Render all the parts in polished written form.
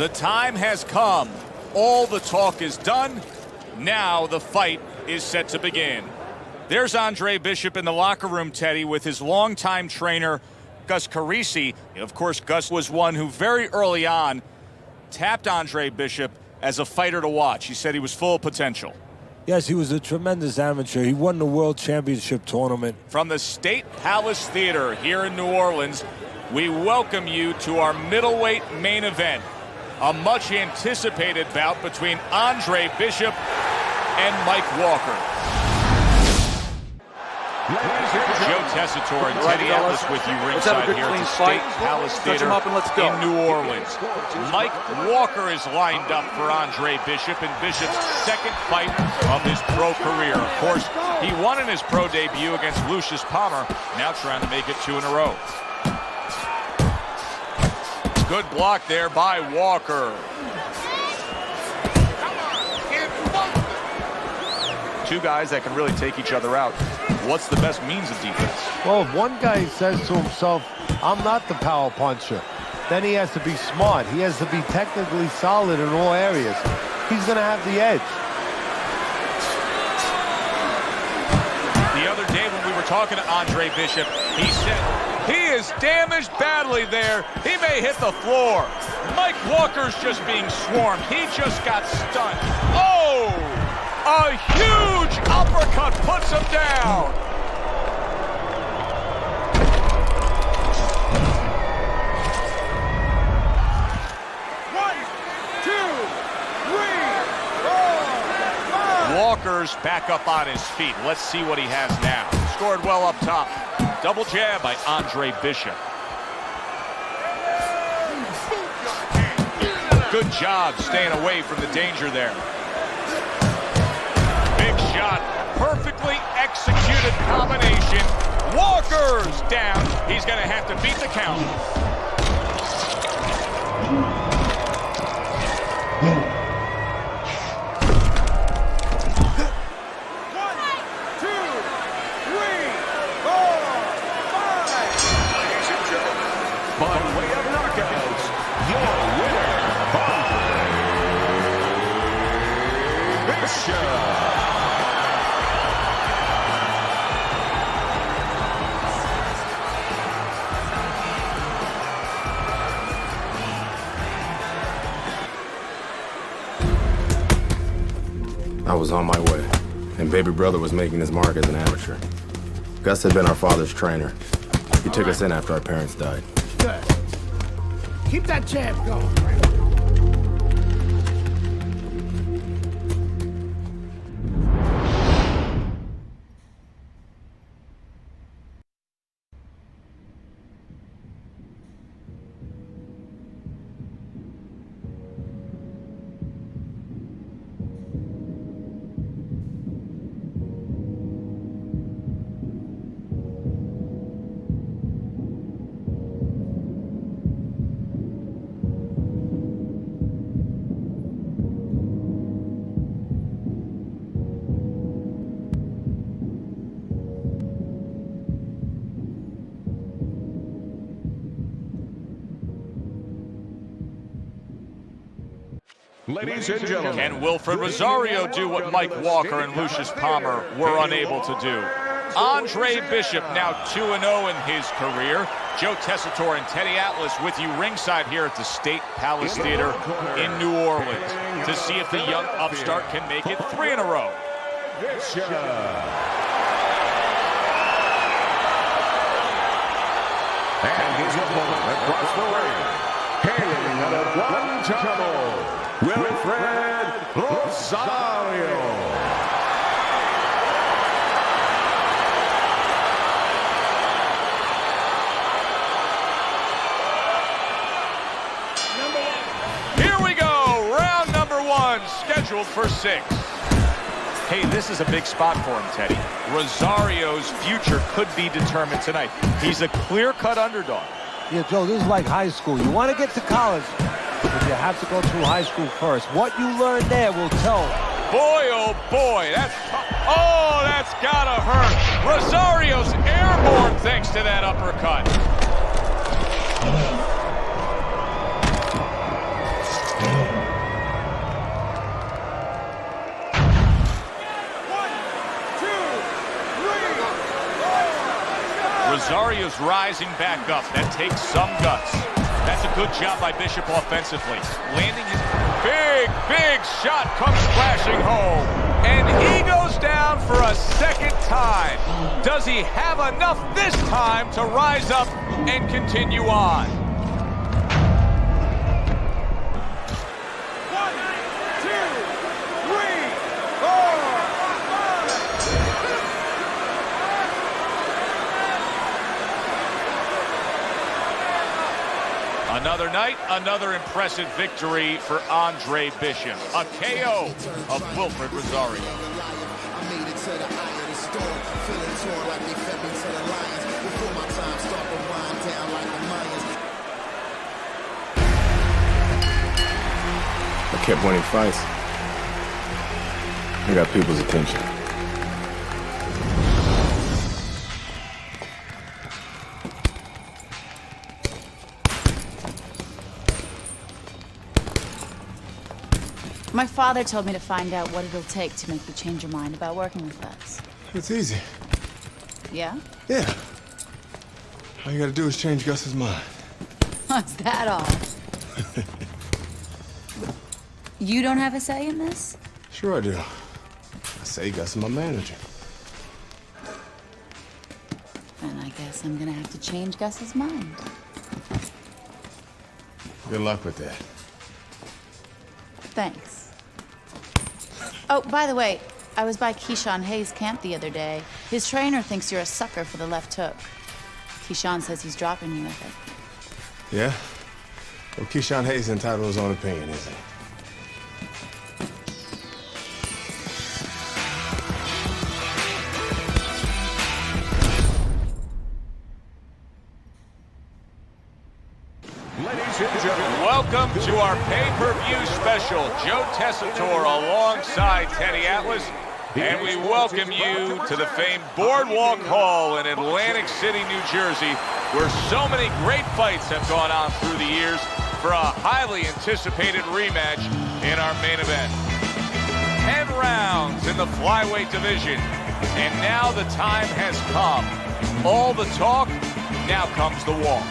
The time has come. All the talk is done. Now the fight is set to begin. There's Andre Bishop in the locker room, Teddy, with his longtime trainer, Gus Carisi. Of course, Gus was one who very early on tapped Andre Bishop as a fighter to watch. He said he was full of potential. Yes, he was a tremendous amateur. He won the World Championship tournament. From the State Palace Theater here in New Orleans, we welcome you to our middleweight main event. A much-anticipated bout between Andre Bishop and Mike Walker. Joe Tessitore and Teddy Atlas with you ringside here at the State Palace Theater in New Orleans. Mike Walker is lined up for Andre Bishop in Bishop's second fight of his pro career. Of course, he won in his pro debut against Lucius Palmer, now trying to make it 2 in a row. Good block there by Walker. Two guys that can really take each other out. What's the best means of defense? Well, if one guy says to himself, I'm not the power puncher, then he has to be smart. He has to be technically solid in all areas. He's going to have the edge. The other day when we were talking to Andre Bishop, he said he is damaged badly there. He may hit the floor. Mike Walker's just being swarmed. He just got stunned. Oh! A huge uppercut puts him down. One, two, three, four, five. Walker's back up on his feet. Let's see what he has now. Scored well up top. Double jab by Andre Bishop. Good job staying away from the danger there. Shot, perfectly executed combination. Walker's down. He's going to have to beat the count. One, two, three, four, five. Ladies and gentlemen, by way of knockouts, your winner, Andre Bishop. I was on my way, and baby brother was making his mark as an amateur. Gus had been our father's trainer. He took us in after our parents died. Good. Keep that jab going. Ladies and gentlemen, can Wilfred Rosario do what Mike Walker and Lucius Palmer were unable to do? Andre Bishop now 2-0 in his career. Joe Tessitore and Teddy Atlas with you ringside here at the State Palace Theater in New Orleans to see if the young upstart can make it 3 in a row. And his opponent across the ring, hailing out of Guantanamo, Wilfred Rosario. Here we go, round number 1, scheduled for 6. Hey, this is a big spot for him, Teddy. Rosario's future could be determined tonight. He's a clear-cut underdog. Yeah, Joe, this is like high school. You want to get to college, but you have to go through high school first. What you learn there will tell. Boy, oh boy, that's gotta hurt. Rosario's airborne thanks to that uppercut. Rosario's rising back up. That takes some guts. That's a good job by Bishop offensively. Landing his big shot comes crashing home. And he goes down for a second time. Does he have enough this time to rise up and continue on? 1, 2, 3, 4, 5. Another night, another impressive victory for Andre Bishop. A KO of Wilfred Rosario. I kept winning fights. I got people's attention. My father told me to find out what it'll take to make you change your mind about working with us. It's easy. Yeah? Yeah. All you gotta do is change Gus's mind. Is that all? You don't have a say in this? Sure I do. I say Gus is my manager. Then I guess I'm gonna have to change Gus's mind. Good luck with that. Thanks. Oh, by the way, I was by Keyshawn Hayes' camp the other day. His trainer thinks you're a sucker for the left hook. Keyshawn says he's dropping you with it. Yeah? Well, Keyshawn Hayes is entitled to his own opinion, isn't he? Ladies and gentlemen, Welcome to our pay-per-view special. Joe Tessitore alongside Teddy Atlas. And we welcome you to the famed Boardwalk Hall in Atlantic City, New Jersey, where so many great fights have gone on through the years for a highly anticipated rematch in our main event. 10 rounds in the flyweight division. And now the time has come. All the talk, now comes the walk.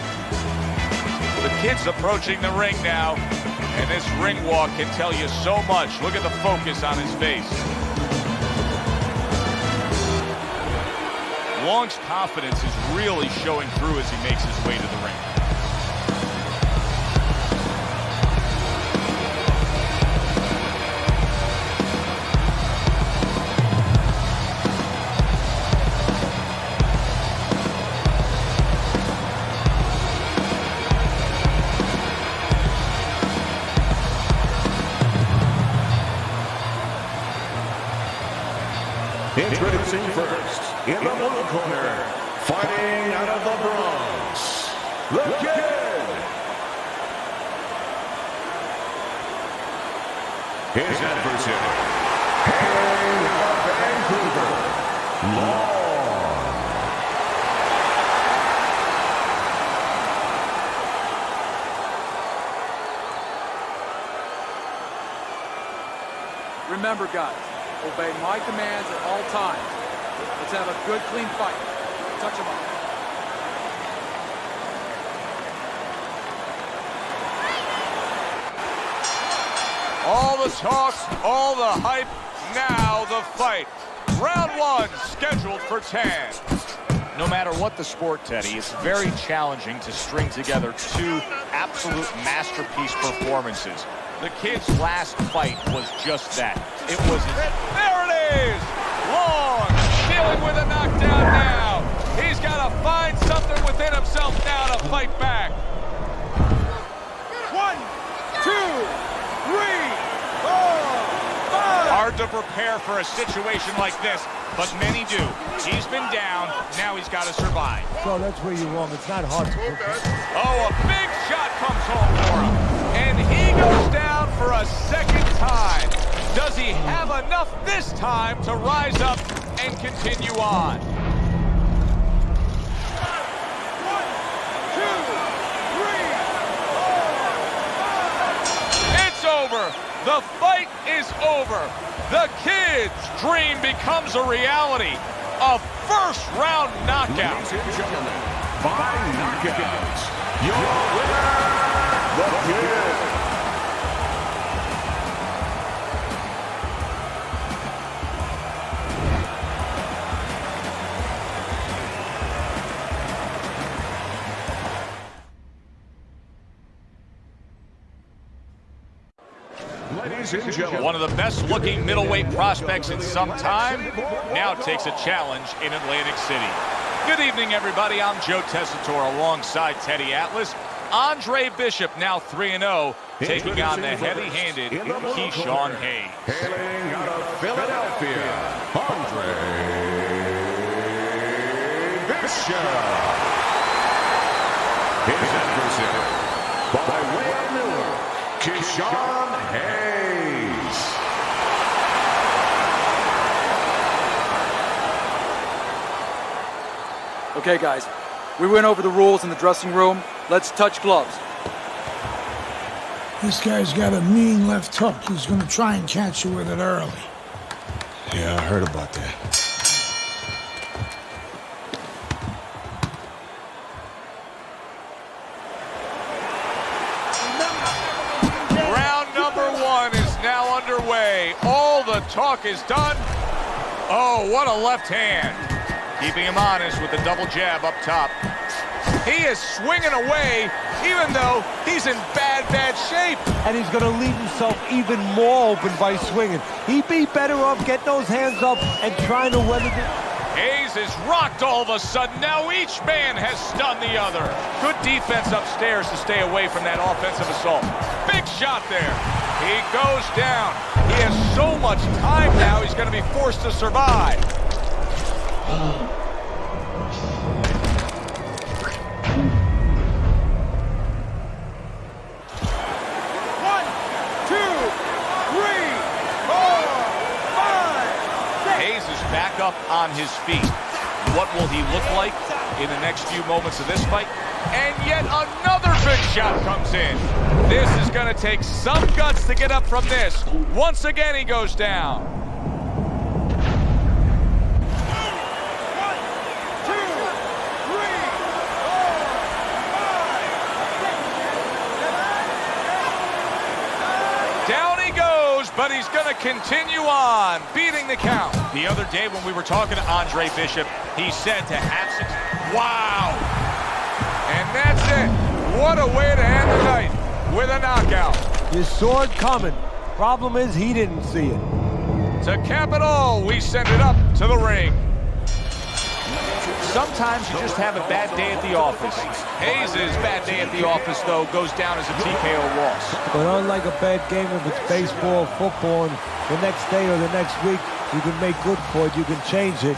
The kid's approaching the ring now, and this ring walk can tell you so much. Look at the focus on his face. Long's confidence is really showing through as he makes his way to the ring. introducing first, in the blue corner, fighting out of the Bronx, the Kid. His adversary, hailing out of Vancouver, Long. Remember, guys, obey my commands at all times. Let's have a good, clean fight. Touch him up. All the talk, all the hype, now the fight. Round one, scheduled for 10. No matter what the sport, Teddy, it's very challenging to string together two absolute masterpiece performances. The kid's last fight was just that. It was... There it is! Long, dealing with a knockdown now. He's got to find something within himself now to fight back. 1, 2, 3, 4, 5. Hard to prepare for a situation like this, but many do. He's been down, now he's got to survive. So that's where you're wrong. It's not hard to prepare. Oh, a big shot comes home for him. And he goes down for a second time. Does he have enough this time to rise up and continue on? 1, 2, 3, 4, 5. It's over. The fight is over. The kid's dream becomes a reality. A first round knockout. Ladies and gentlemen, by knockouts, your winner, the Kid. Ladies and gentlemen, One of the best-looking middleweight prospects in some time now takes a challenge in Atlantic City. Good evening, everybody. I'm Joe Tessitore alongside Teddy Atlas. Andre Bishop, now 3-0, taking on the heavy-handed Keyshawn Hayes. hailing out of Philadelphia, Andre Bishop. His adversary, by way of Newark, Keyshawn Hayes. Okay, guys. We went over the rules in the dressing room. Let's touch gloves. This guy's got a mean left hook. He's gonna try and catch you with it early. Yeah, I heard about that. Round number one is now underway. All the talk is done. Oh, what a left hand. Keeping him honest with the double jab up top. He is swinging away, even though he's in bad shape. And he's going to leave himself even more open by swinging. He'd be better off getting those hands up and trying to weather the... Hayes is rocked all of a sudden. Now each man has stunned the other. Good defense upstairs to stay away from that offensive assault. Big shot there. He goes down. He has so much time now, he's going to be forced to survive. Back up on his feet. What will he look like in the next few moments of this fight? And yet another big shot comes in. This is going to take some guts to get up from this. Once again, he goes down. 1, 2, 3, 4, 5, 6, 7, 8. Down he goes, but he's going to continue on, beating the count. The other day when we were talking to Andre Bishop, he said to have six. Wow! And that's it. What a way to end the night with a knockout. You saw it coming. Problem is, he didn't see it. To cap it all, we send it up to the ring. Sometimes you just have a bad day at the office. Hayes' bad day at the office, though, goes down as a TKO loss. But unlike a bad game, if it's baseball or football, and the next day or the next week, you can make good for it, you can change it.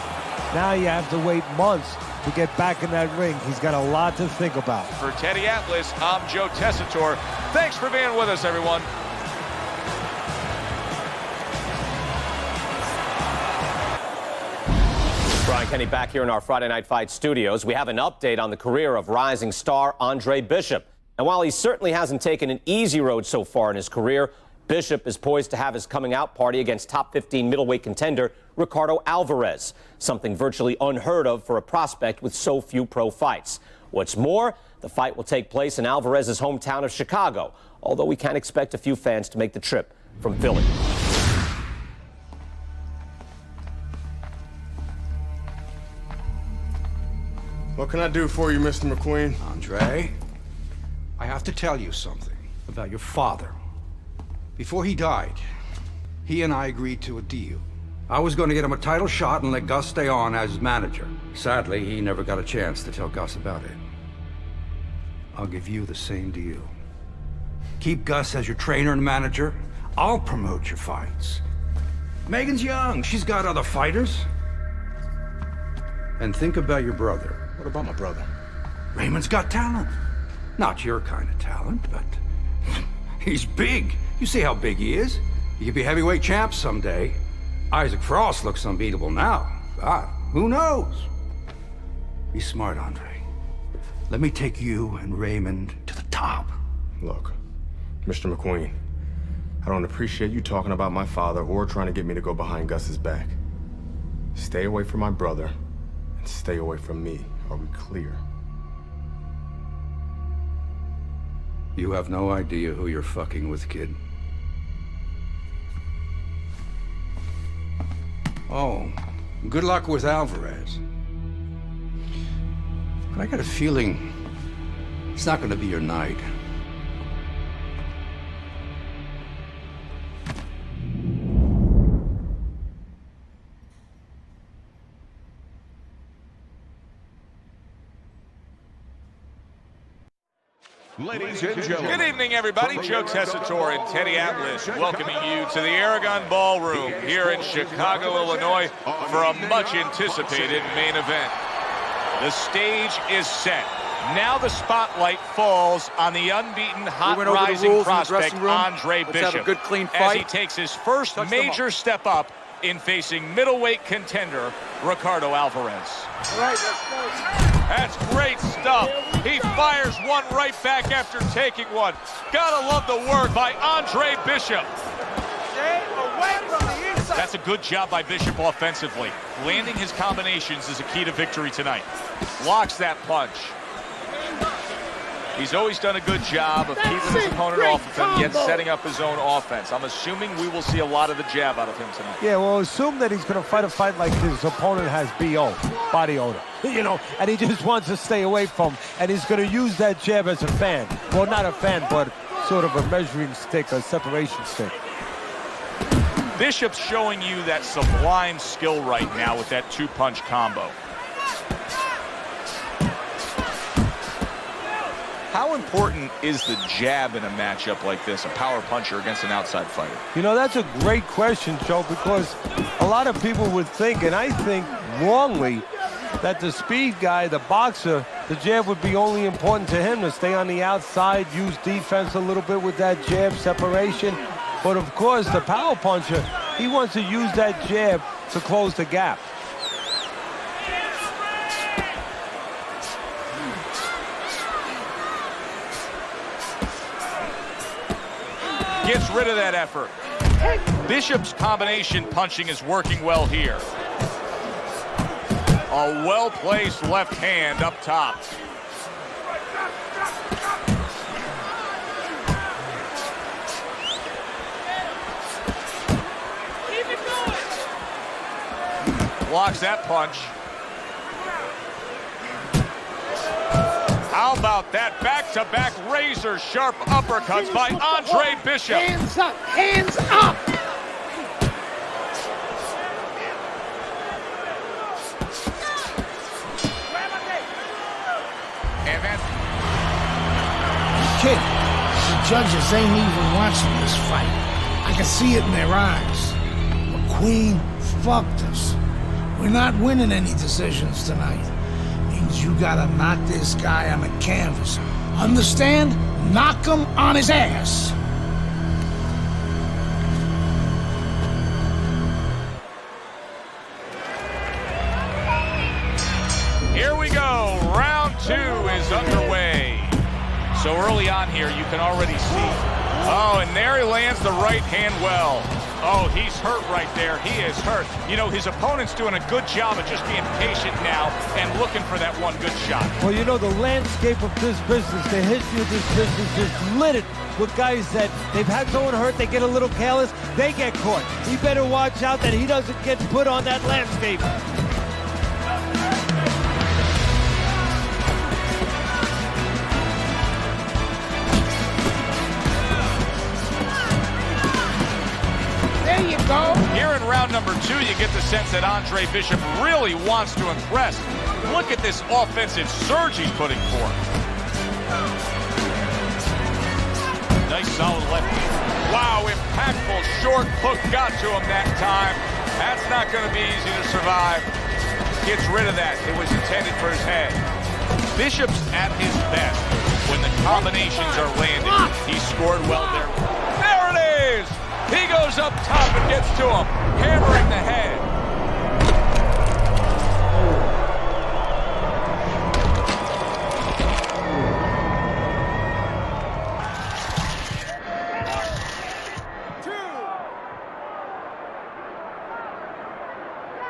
Now you have to wait months to get back in that ring. He's got a lot to think about. For Teddy Atlas, I'm Joe Tessitore. Thanks for being with us, everyone. Brian Kenny back here in our Friday Night Fight studios. We have an update on the career of rising star Andre Bishop. And while he certainly hasn't taken an easy road so far in his career, Bishop is poised to have his coming out party against top 15 middleweight contender Ricardo Alvarez, something virtually unheard of for a prospect with so few pro fights. What's more, the fight will take place in Alvarez's hometown of Chicago, although we can expect a few fans to make the trip from Philly. What can I do for you, Mr. McQueen? Andre, I have to tell you something about your father. Before he died, he and I agreed to a deal. I was going to get him a title shot and let Gus stay on as his manager. Sadly, he never got a chance to tell Gus about it. I'll give you the same deal. Keep Gus as your trainer and manager. I'll promote your fights. Megan's young. She's got other fighters. And think about your brother. What about my brother? Raymond's got talent. Not your kind of talent, but he's big. You see how big he is. He could be heavyweight champ someday. Isaac Frost looks unbeatable now. God, who knows? Be smart, Andre. Let me take you and Raymond to the top. Look, Mr. McQueen, I don't appreciate you talking about my father or trying to get me to go behind Gus's back. Stay away from my brother Stay away from me. Are we clear? You have no idea who you're fucking with, kid. Oh, good luck with Alvarez. But I got a feeling it's not gonna be your night. Ladies and gentlemen. Good evening, everybody. Joe Tessitore and Teddy Atlas welcoming you to the Aragon Ballroom here in Chicago, Illinois for a much-anticipated main event. The stage is set. Now the spotlight falls on the unbeaten, hot rising prospect, Andre Bishop, have a good, clean as fight. he takes his first major step up in facing middleweight contender Ricardo Alvarez. All right, let's go. That's great stuff. He fires one right back after taking one. Gotta love the work by Andre Bishop. Stay away from the inside. That's a good job by Bishop offensively. Landing his combinations is a key to victory tonight. Blocks that punch. He's always done a good job of keeping his opponent off of him, yet setting up his own offense. I'm assuming we will see a lot of the jab out of him tonight. Yeah, well, assume that he's going to fight a fight like his opponent has BO, body odor, you know, and he just wants to stay away from, and he's going to use that jab as a fan. Well, not a fan, but sort of a measuring stick, a separation stick. Bishop's showing you that sublime skill right now with that two-punch combo. How important is the jab in a matchup like this, a power puncher against an outside fighter? You know, that's a great question, Joe, because a lot of people would think, and I think wrongly, that the speed guy, the boxer, the jab would be only important to him to stay on the outside, use defense a little bit with that jab separation. But of course, the power puncher, he wants to use that jab to close the gap. Gets rid of that effort. Bishop's combination punching is working well here. A well-placed left hand up top. Blocks that punch. How about that back-to-back razor-sharp uppercuts by Andre Bishop? Hands up! Hands up! And that's... Kid, the judges ain't even watching this fight. I can see it in their eyes. McQueen fucked us. We're not winning any decisions tonight. Means you gotta knock this guy on the canvas. Understand? Knock him on his ass. Here we go. Round 2 is underway. So early on here, you can already see. Oh, and there he lands the right hand well. Oh, he's hurt right there. He is hurt. You know, his opponent's doing a good job of just being patient now and looking for that one good shot. Well, you know, the landscape of this business, the history of this business is littered with guys that they've had someone hurt, they get a little careless, they get caught. He better watch out that he doesn't get put on that landscape. There you go. Here in round number 2, you get the sense that Andre Bishop really wants to impress. Look at this offensive surge he's putting forth. Nice solid left hand. Wow, impactful short hook got to him that time. That's not going to be easy to survive. Gets rid of that. It was intended for his head. Bishop's at his best when the combinations are landed. He scored well there. There it is! He goes up top and gets to him, hammering the head.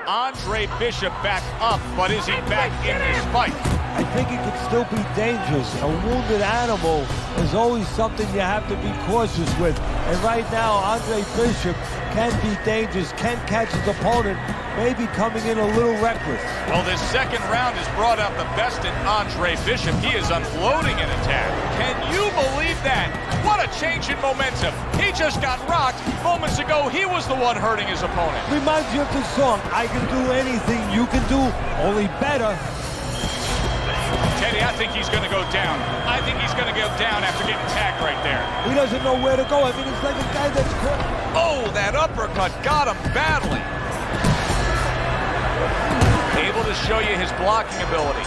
Andre Bishop back up, but is he back in this fight? I think he could still be dangerous. A wounded animal is always something you have to be cautious with. And right now, Andre Bishop can be dangerous, can catch his opponent, maybe coming in a little reckless. Well, this second round has brought out the best in Andre Bishop. He is unloading an attack. Can you believe that? What a change in momentum. He just got rocked. Moments ago, he was the one hurting his opponent. Reminds you of the song, I can do anything you can do, only better. Teddy, I think he's going to go down. I think he's going to go down after getting tagged right there. He doesn't know where to go. I mean, it's like a guy that's caught. Oh, that uppercut got him badly. Able to show you his blocking ability.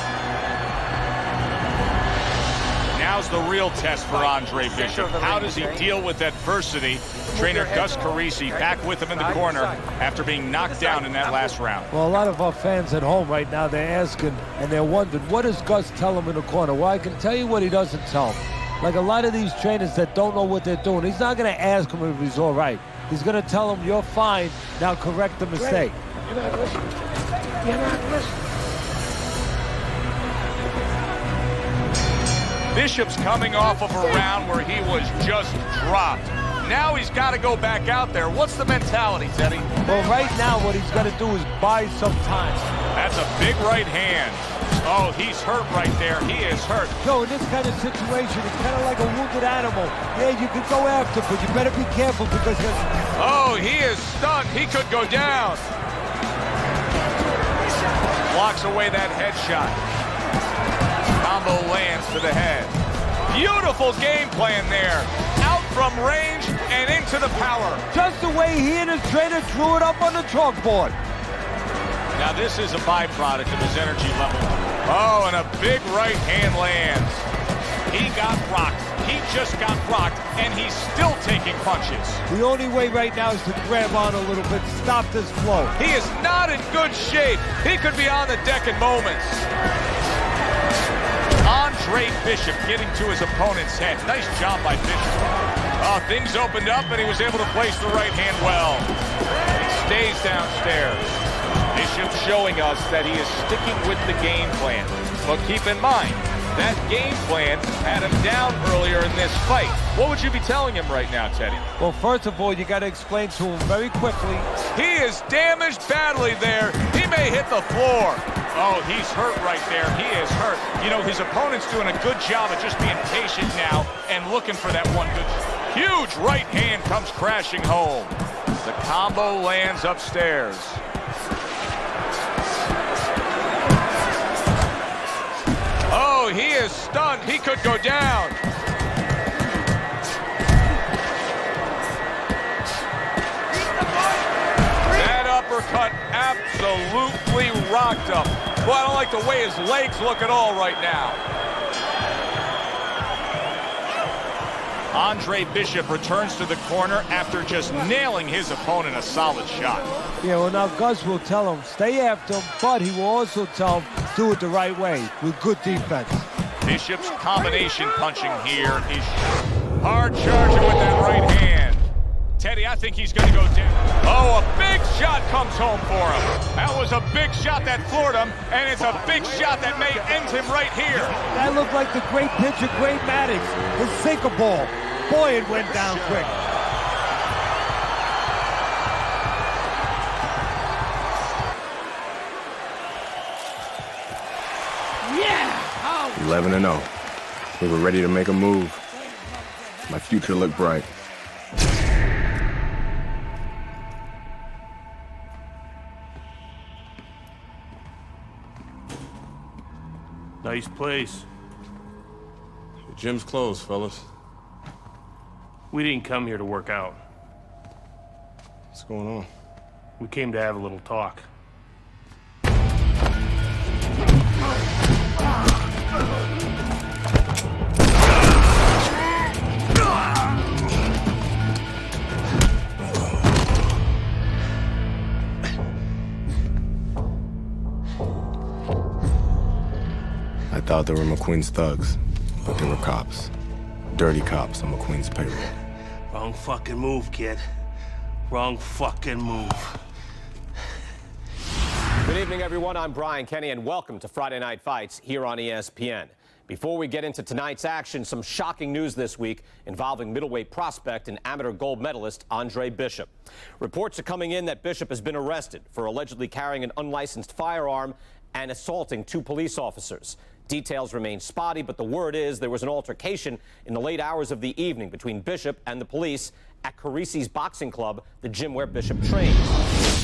Now's the real test for Andre Bishop. How does he deal with adversity? Trainer Gus Carisi back with him in the corner after being knocked down in that last round. Well, a lot of our fans at home right now, they're asking and they're wondering, what does Gus tell him in the corner? Well, I can tell you what he doesn't tell him. Like a lot of these trainers that don't know what they're doing, he's not going to ask him if he's all right. He's going to tell him, you're fine, now correct the mistake. You're not listening. You're not listening. Bishop's coming off of a round where he was just dropped. Now he's got to go back out there. What's the mentality, Teddy? Well, right now what he's got to do is buy some time. That's a big right hand. Oh, he's hurt right there. He is hurt. So in this kind of situation, it's kind of like a wounded animal. Yeah, you can go after, but you better be careful because... Oh, he is stunned. He could go down. Blocks away that headshot. Combo lands to the head. Beautiful game plan there. Out from range and into the power. Just the way he and his trainer drew it up on the chalkboard. Now this is a byproduct of his energy level. Oh, and a big right hand lands. He got rocked. He just got rocked, and he's still taking punches. The only way right now is to grab on a little bit, stop this flow. He is not in good shape. He could be on the deck in moments. Andre Bishop getting to his opponent's head. Nice job by Bishop. Oh, things opened up, and he was able to place the right hand well. He stays downstairs. Bishop showing us that he is sticking with the game plan. But keep in mind, that game plan had him down earlier in this fight. What would you be telling him right now, Teddy? Well, first of all, you got to explain to him very quickly. He is damaged badly there. He may hit the floor. Oh, he's hurt right there. He is hurt. You know, his opponent's doing a good job of just being patient now and looking for that one good... Huge right hand comes crashing home. The combo lands upstairs. Oh, he is stunned. He could go down. That uppercut absolutely rocked him. Well, I don't like the way his legs look at all right now. Andre Bishop returns to the corner after just nailing his opponent a solid shot. Yeah, well, now Gus will tell him, stay after him, but he will also tell him, do it the right way, with good defense. Bishop's combination punching here is hard charging with that right hand. Teddy, I think he's going to go down. Oh, a big shot comes home for him. That was a big shot that floored him, and it's a big shot that may end him right here. That looked like the great pitcher, Great Maddox, his sinker ball. Boy, it went down quick. Yeah! 11-0. We were ready to make a move. My future looked bright. Nice place. The gym's closed, fellas. We didn't come here to work out. What's going on? We came to have a little talk. I thought they were McQueen's thugs, but they were cops. Dirty cops on McQueen's payroll. Wrong fucking move, kid. Wrong fucking move. Good evening, everyone. I'm Brian Kenny, and welcome to Friday Night Fights here on ESPN. Before we get into tonight's action, some shocking news this week involving middleweight prospect and amateur gold medalist Andre Bishop. Reports are coming in that Bishop has been arrested for allegedly carrying an unlicensed firearm and assaulting 2 police officers. Details remain spotty, but the word is there was an altercation in the late hours of the evening between Bishop and the police at Carisi's Boxing Club, the gym where Bishop trains.